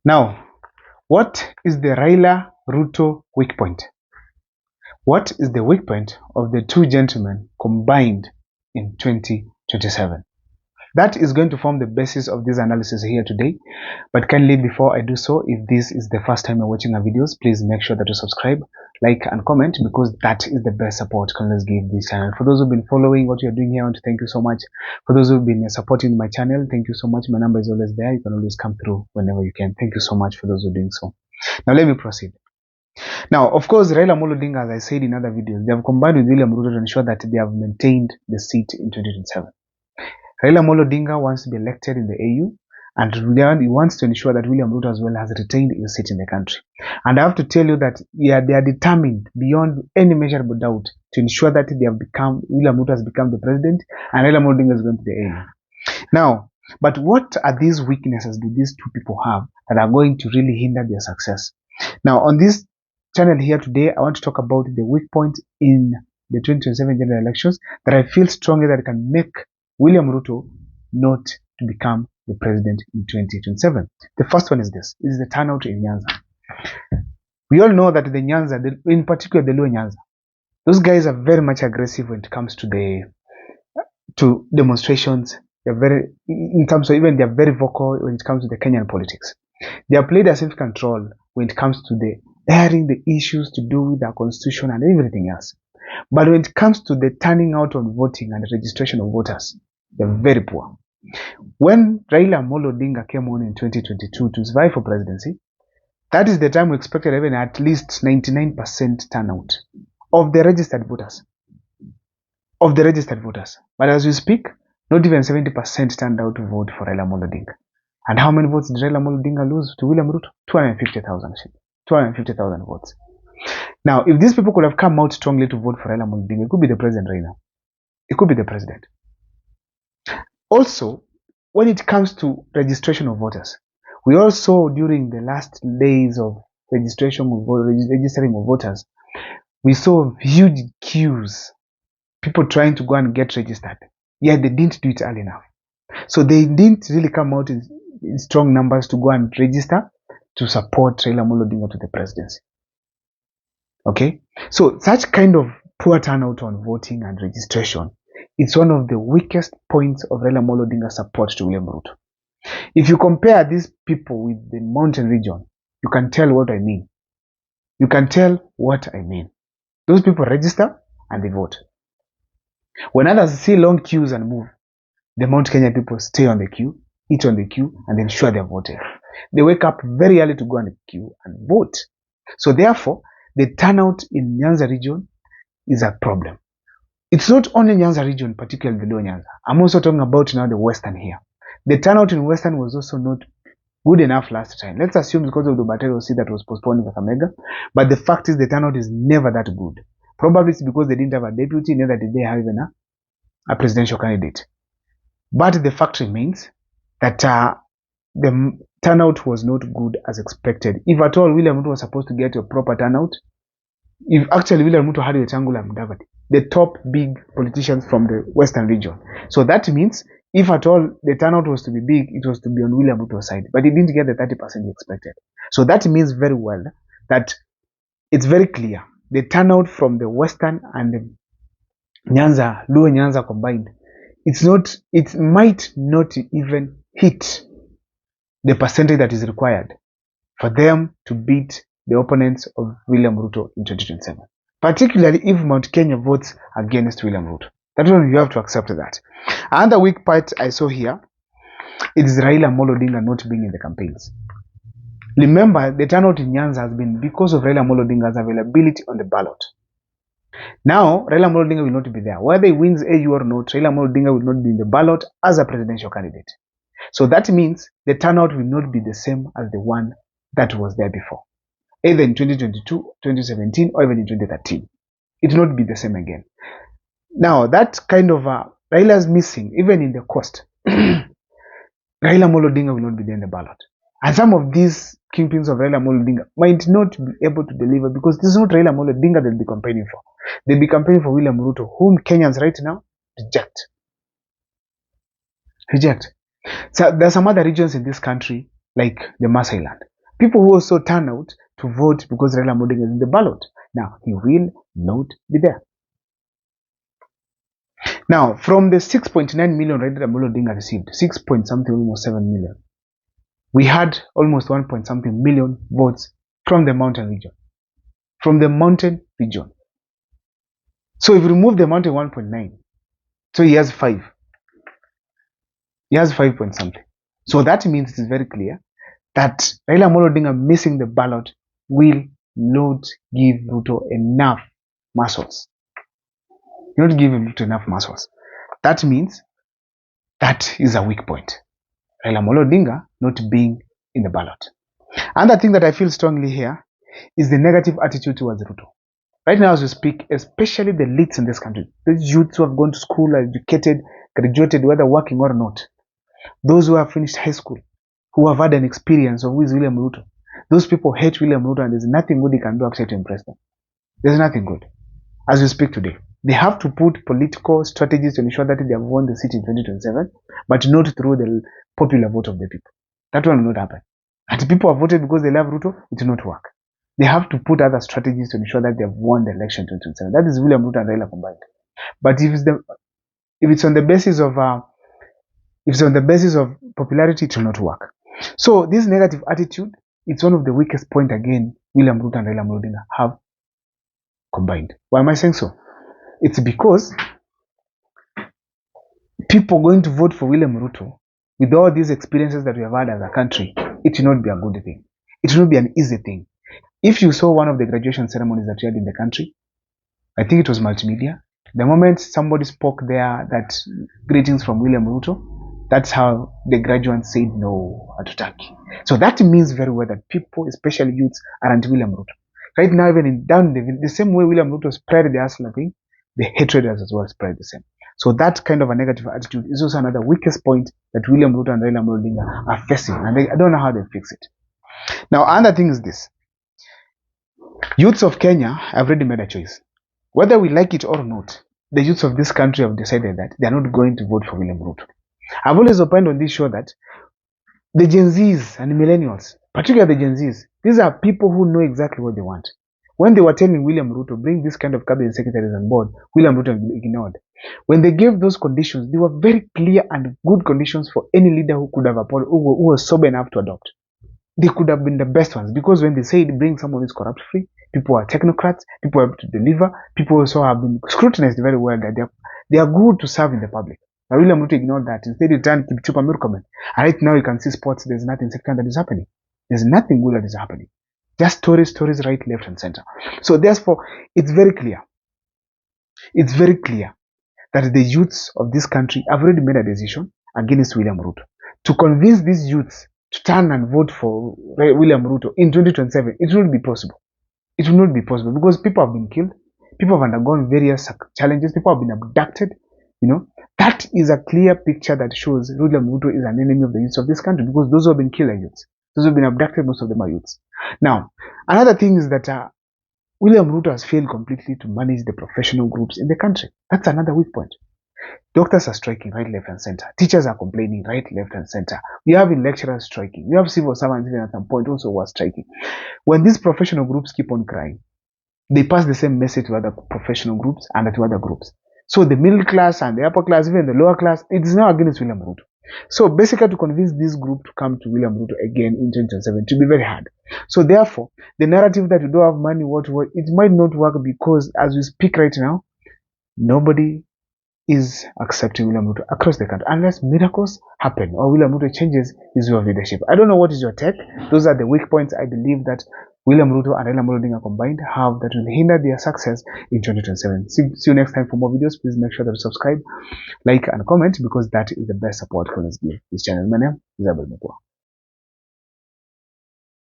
Now, what is the Raila Ruto weak point? What is the weak point of the two gentlemen combined in 2027? That is going to form the basis of this analysis here today. But kindly, before I do so, if this is the first time you're watching our videos, please make sure that you subscribe, like, and comment, because that is the best support can always give this channel. For those who've been following what you're doing here, I want to thank you so much. For those who've been supporting my channel, thank you so much. My number is always there. You can always come through whenever you can. Thank you so much for those who are doing so. Now let me proceed. Now, of course, Raila Odinga, as I said in other videos, they have combined with William Ruto to ensure that they have maintained the seat in 2027. Raila Odinga wants to be elected in the AU, and he wants to ensure that William Ruto as well has retained his seat in the country. And I have to tell you that they are determined beyond any measurable doubt to ensure that William Ruto has become the president and Raila Odinga is going to the AU. Now, but what are these weaknesses do these two people have that are going to really hinder their success? Now, on this channel here today, I want to talk about the weak point in the 2027 general elections that I feel strongly that can make William Ruto not to become the president in 2027. The first one is this: is the turnout in Nyanza. We all know that the Nyanza, in particular the Luo Nyanza, those guys are very much aggressive when it comes to demonstrations. They're very, in terms of even they're very vocal when it comes to the Kenyan politics. They have played a self-control when it comes to the airing the issues to do with their constitution and everything else. But when it comes to the turning out on voting and the registration of voters, they're very poor. When Raila Odinga came on in 2022 to vie for presidency, that is the time we expected even at least 99% turnout of the registered voters. But as we speak, not even 70% turned out to vote for Raila Odinga. And how many votes did Raila Odinga lose to William Ruto? 250,000 votes. Now, if these people could have come out strongly to vote for Raila Odinga, it could be the president right now. It could be the president. Also, when it comes to registration of voters, we also, during the last days of registering of voters, we saw huge queues, people trying to go and get registered. Yet they didn't do it early enough. So they didn't really come out in strong numbers to go and register to support Raila Odinga to the presidency. Okay, so such kind of poor turnout on voting and registration, it's one of the weakest points of Raila Odinga's support to William Ruto. If you compare these people with the mountain region, you can tell what I mean. Those people register and they vote. When others see long queues and move, the Mount Kenya people stay on the queue, eat on the queue, and ensure they're voted. They wake up very early to go on the queue and vote. So therefore, the turnout in Nyanza region is a problem. It's not only Nyanza region, particularly the Luo Nyanza. I'm also talking about now the Western here. The turnout in Western was also not good enough last time. Let's assume because of the Batero seat that was postponed in Kakamega. But the fact is the turnout is never that good. Probably it's because they didn't have a deputy, neither did they have even a presidential candidate. But the fact remains that the turnout was not good as expected. If at all William Ruto was supposed to get a proper turnout, if actually William Ruto had Wetangula and Mudavadi, the top big politicians from the Western region. So that means if at all the turnout was to be big, it was to be on William Ruto's side. But he didn't get the 30% he expected. So that means very well that it's very clear. The turnout from the Western and the Nyanza, Luo Nyanza combined, it might not even hit the percentage that is required for them to beat the opponents of William Ruto in 2027. Particularly if Mount Kenya votes against William Ruto. That one you have to accept that. Another weak part I saw here is Raila Odinga not being in the campaigns. Remember, the turnout in Nyanza has been because of Raila Odinga's availability on the ballot. Now, Raila Odinga will not be there. Whether he wins AU or not, Raila Odinga will not be in the ballot as a presidential candidate. So that means the turnout will not be the same as the one that was there before. Either in 2022, 2017, or even in 2013. It will not be the same again. Now, that kind of Raila's missing, even in the cost. Raila Odinga will not be there in the ballot. And some of these kingpins of Raila Odinga might not be able to deliver because this is not Raila Odinga they'll be campaigning for. They'll be campaigning for William Ruto, whom Kenyans right now reject. So there are some other regions in this country, like the Maasai land. People who also turn out to vote because Raila Odinga is in the ballot. Now, he will not be there. Now, from the 6.9 million Raila Odinga received, 6 point something, almost 7 million, we had almost 1 point something million votes from the mountain region. From the mountain region. So if you remove the mountain 1.9, so he has 5. He has 5 point something. So that means it is very clear that Raila Odinga missing the ballot will not give Ruto enough muscles. Not give Ruto enough muscles. That means that is a weak point. Raila Odinga not being in the ballot. Another thing that I feel strongly here is the negative attitude towards Ruto. Right now as we speak, especially the elites in this country, those youths who have gone to school, are educated, graduated, whether working or not, those who have finished high school, who have had an experience of who is William Ruto, those people hate William Ruto and there's nothing good he can do except to impress them. There's nothing good. As we speak today, they have to put political strategies to ensure that they have won the seat in 2027, but not through the popular vote of the people. That one will not happen. And people have voted because they love Ruto, it will not work. They have to put other strategies to ensure that they have won the election in 2027. That is William Ruto and Raila combined. But if it's on the basis of popularity, it will not work. So this negative attitude, it's one of the weakest point again William Ruto and Raila Odinga have combined. Why am I saying so? It's because people going to vote for William Ruto with all these experiences that we have had as a country, it will not be a good thing. It will not be an easy thing. If you saw one of the graduation ceremonies that we had in the country, I think it was multimedia. The moment somebody spoke there that greetings from William Ruto, that's how the graduates said no at Turkey. So that means very well that people, especially youths, are anti-William Ruto. Right now, even down the same way William Ruto spread the Hustler thing, the hatred has as well spread the same. So that kind of a negative attitude is also another weakest point that William Ruto and Raila Odinga are facing, and I don't know how they fix it. Now, another thing is this. Youths of Kenya have already made a choice. Whether we like it or not, the youths of this country have decided that they are not going to vote for William Ruto. I've always opined on this show that the Gen Zs and the millennials, particularly the Gen Zs, these are people who know exactly what they want. When they were telling William Ruto, bring this kind of cabinet secretaries on board, William Ruto ignored. When they gave those conditions, they were very clear and good conditions for any leader who could have who was sober enough to adopt. They could have been the best ones, because when they said bring someone who is corrupt free, people are technocrats, people are able to deliver, people also have been scrutinized very well that they are good to serve in the public. Now William Ruto ignored that. Instead he turned Kipchumba Murkomen. And right now you can see sports, there's nothing significant that is happening. There's nothing good that is happening. Just stories right, left and center. So therefore, it's very clear. It's very clear that the youths of this country have already made a decision against William Ruto. To convince these youths to turn and vote for William Ruto in 2027, it will not be possible. It will not be possible because people have been killed. People have undergone various challenges. People have been abducted. That is a clear picture that shows William Ruto is an enemy of the youths of this country, because those who have been killed are youths. Those who have been abducted, most of them are youths. Now, another thing is that William Ruto has failed completely to manage the professional groups in the country. That's another weak point. Doctors are striking right, left, and center. Teachers are complaining right, left, and center. We have lecturers striking. We have civil servants even at some point also who are striking. When these professional groups keep on crying, they pass the same message to other professional groups and to other groups. So the middle class and the upper class, even the lower class, it is now against William Ruto. So basically to convince this group to come to William Ruto again in 2027 to be very hard. So therefore, the narrative that you don't have money, it might not work, because as we speak right now, nobody is accepting William Ruto across the country unless miracles happen or William Ruto changes his way of leadership. I don't know what is your take. Those are the weak points I believe that William Ruto and Raila Odinga combined have that will hinder their success in 2027. See you next time for more videos. Please make sure that you subscribe, like, and comment, because that is the best support for this channel. My name is Abel Mukwa.